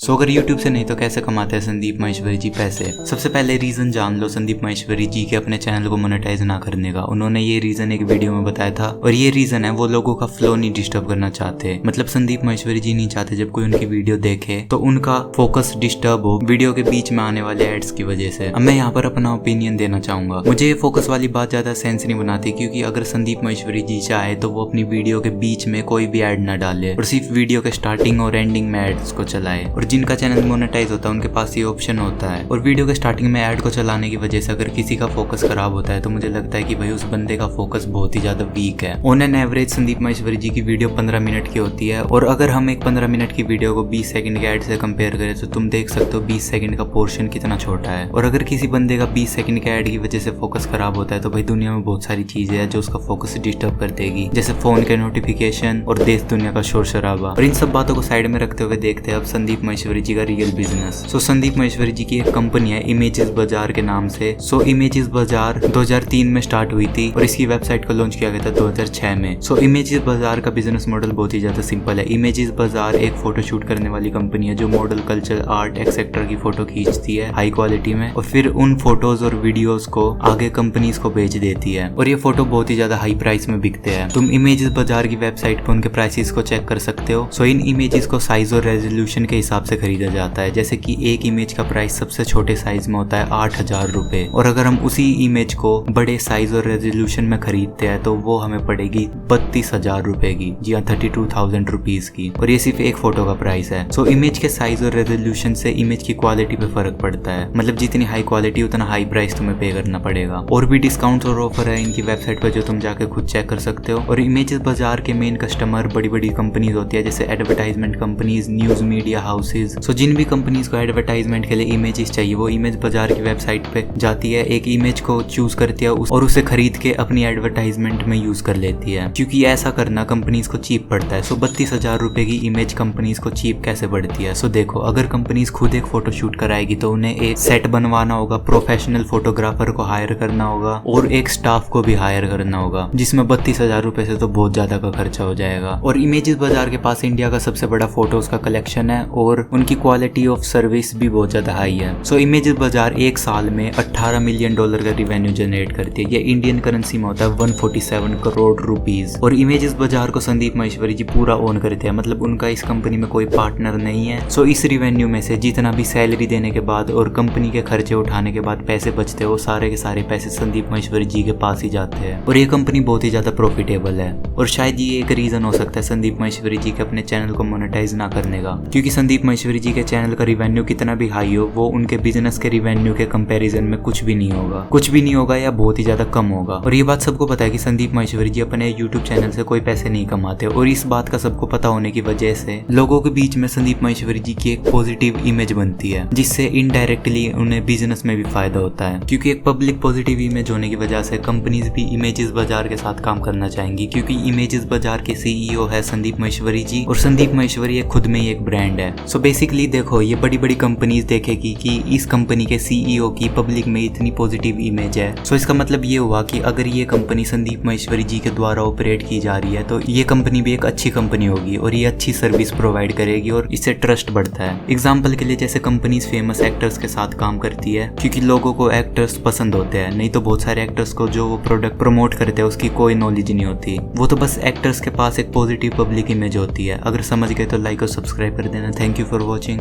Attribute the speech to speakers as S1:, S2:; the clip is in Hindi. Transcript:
S1: सो अगर YouTube से नहीं तो कैसे कमाते हैं संदीप माहेश्वरी जी पैसे। सबसे पहले रीजन जान लो संदीप माहेश्वरी जी के अपने चैनल को मोनेटाइज ना करने का। उन्होंने ये रीजन एक वीडियो में बताया था और ये रीजन है वो लोगों का फ्लो नहीं डिस्टर्ब करना चाहते। मतलब संदीप माहेश्वरी जी नहीं चाहते जब कोई उनकी वीडियो देखे तो उनका फोकस डिस्टर्ब हो वीडियो के बीच में आने वाले एड्स की वजह से। अब मैं यहाँ पर अपना ओपिनियन देना चाहूंगा। मुझे ये फोकस वाली बात ज्यादा सेंस नहीं बनाती, क्योंकि अगर संदीप माहेश्वरी जी चाहे तो वो अपनी वीडियो के बीच में कोई भी एड ना डाले और सिर्फ वीडियो के स्टार्टिंग और एंडिंग में एड्स को चलाए। और जिनका चैनल मोनेटाइज होता है उनके पास ये ऑप्शन होता है। और वीडियो के स्टार्टिंग में ऐड को चलाने की वजह से अगर किसी का फोकस खराब होता है तो मुझे लगता है कि भाई उस बंदे का फोकस बहुत ही ज्यादा वीक है। On an average Sandeep Maheshwari ji की वीडियो 15 मिनट की होती है और अगर हम एक 15 मिनट की वीडियो को 20 सेकंड के ऐड से कंपेयर करें तो तुम देख सकते हो 20 सेकंड का पोर्शन कितना छोटा है। और अगर किसी बंदे का 20 सेकंड के ऐड की वजह से फोकस खराब होता है तो भाई दुनिया में बहुत सारी चीजें हैं जो उसका फोकस डिस्टर्ब कर देगी, जैसे फोन के नोटिफिकेशन और देश दुनिया का शोर शराबा। और इन सब बातों को साइड में रखते हुए देखते हैं अब संदीप माहेश्वरी जी का रियल बिजनेस। संदीप माहेश्वरी जी की एक कंपनी है इमेजेस बाजार के नाम से। इमेजेस बाजार 2003 में स्टार्ट हुई थी और इसकी वेबसाइट को लॉन्च किया गया था 2006 में। इमेजेस बाजार का बिजनेस मॉडल बहुत ही ज्यादा सिंपल है। इमेजेस बाजार एक फोटो शूट करने वाली कंपनी है जो मॉडल, कल्चर, आर्ट एक्सेट्रा की फोटो खींचती है हाई क्वालिटी में और फिर उन फोटोज और वीडियोस को आगे कंपनीज को बेच देती है और ये फोटो बहुत ही ज्यादा हाई प्राइस में बिकते हैं। तुम इमेजेस बाजार की वेबसाइट पे उनके प्राइसेस को चेक कर सकते हो। इन इमेजेस को साइज और रेजोल्यूशन के हिसाब से खरीदा जाता है, जैसे कि एक इमेज का प्राइस सबसे छोटे साइज में होता है 8,000 रुपए और अगर हम उसी इमेज को बड़े साइज और रेजोल्यूशन में खरीदते हैं तो वो हमें पड़ेगी 32,000 रुपए की, जी हाँ 32,000 रुपीज की। और ये सिर्फ एक फोटो का प्राइस है। इमेज के साइज और रेजोल्यूशन से इमेज की क्वालिटी पे फर्क पड़ता है। मतलब जितनी हाई क्वालिटी उतना हाई प्राइस तुम्हें पे करना पड़ेगा। और भी डिस्काउंट और ऑफर है इनकी वेबसाइट पर जो तुम जाके खुद चेक कर सकते हो। और इमेजेस बाजार के मेन कस्टमर बड़ी बड़ी कंपनीज होती है, जैसे advertisement companies, news media houses. जिन भी कंपनीज को एडवर्टाइजमेंट के लिए इमेजेस चाहिए वो इमेज बाजार की वेबसाइट पे जाती है, एक इमेज को चूज करती है और उसे खरीद के अपनी एडवर्टाइजमेंट में यूज कर लेती है, क्योंकि ऐसा करना कंपनीज को चीप पड़ता है। 32,000 रुपए की इमेज कंपनीज को चीप कैसे पड़ती है? देखो, अगर कंपनीज खुद एक फोटो शूट कराएगी तो उन्हें एक सेट बनवाना होगा, प्रोफेशनल फोटोग्राफर को हायर करना होगा और एक स्टाफ को भी हायर करना होगा, जिसमें 32,000 रुपए से तो बहुत ज्यादा का खर्चा हो जाएगा। और इमेजेस बाजार के पास इंडिया का सबसे बड़ा फोटोज का कलेक्शन है और उनकी क्वालिटी ऑफ सर्विस भी बहुत ज्यादा हाई है। इमेजेस बाजार एक साल में $18 मिलियन का रिवेन्यू जनरेट करती है। ये इंडियन करेंसी में होता है 147 करोड़ रुपीज। और इमेजेस बाजार को संदीप माहेश्वरी जी पूरा ओन करते हैं, मतलब उनका इस कंपनी में कोई पार्टनर नहीं है। इस रिवेन्यू में से जितना भी सैलरी देने के बाद और कंपनी के खर्चे उठाने के बाद पैसे बचते हैं वो सारे के सारे पैसे संदीप माहेश्वरी जी के पास ही जाते हैं। और ये कंपनी बहुत ही ज्यादा प्रॉफिटेबल है और शायद ये एक रीजन हो सकता है संदीप माहेश्वरी जी के अपने चैनल को मोनेटाइज ना करने का, क्योंकि संदीप माहेश्वरी जी के चैनल का रिवेन्यू कितना भी हाई हो वो उनके बिजनेस के रिवेन्यू के कंपैरिजन में कुछ भी नहीं होगा या बहुत ही ज्यादा कम होगा। और ये बात सबको पता है कि संदीप माहेश्वरी जी अपने YouTube चैनल से कोई पैसे नहीं कमाते और इस बात का सबको पता होने की वजह से लोगों के बीच में संदीप माहेश्वरी जी की एक पॉजिटिव इमेज बनती है, जिससे इनडायरेक्टली उन्हें बिजनेस में भी फायदा होता है। क्योंकि एक पब्लिक पॉजिटिव इमेज होने की वजह से कंपनीज भी इमेजेस बाजार के साथ काम करना चाहेंगी, क्योंकि इमेजेस बाजार के CEO है संदीप माहेश्वरी जी और संदीप माहेश्वरी खुद में ही एक ब्रांड है। बेसिकली देखो, ये बड़ी बड़ी कंपनीज देखेगी कि इस कंपनी के CEO की पब्लिक में इतनी पॉजिटिव इमेज है। इसका मतलब ये हुआ कि अगर ये कंपनी संदीप माहेश्वरी जी के द्वारा ऑपरेट की जा रही है तो ये कंपनी भी एक अच्छी कंपनी होगी और ये अच्छी सर्विस प्रोवाइड करेगी और इससे ट्रस्ट बढ़ता है। एग्जाम्पल के लिए जैसे कंपनीज फेमस एक्टर्स के साथ काम करती है, क्योंकि लोगों को एक्टर्स पसंद होते हैं। नहीं तो बहुत सारे एक्टर्स को जो वो प्रोडक्ट प्रमोट करते हैं उसकी कोई नॉलेज नहीं होती, वो तो बस एक्टर्स के पास एक पॉजिटिव पब्लिक इमेज होती है। अगर समझ गए तो लाइक और सब्सक्राइब कर देना। Thank you for watching.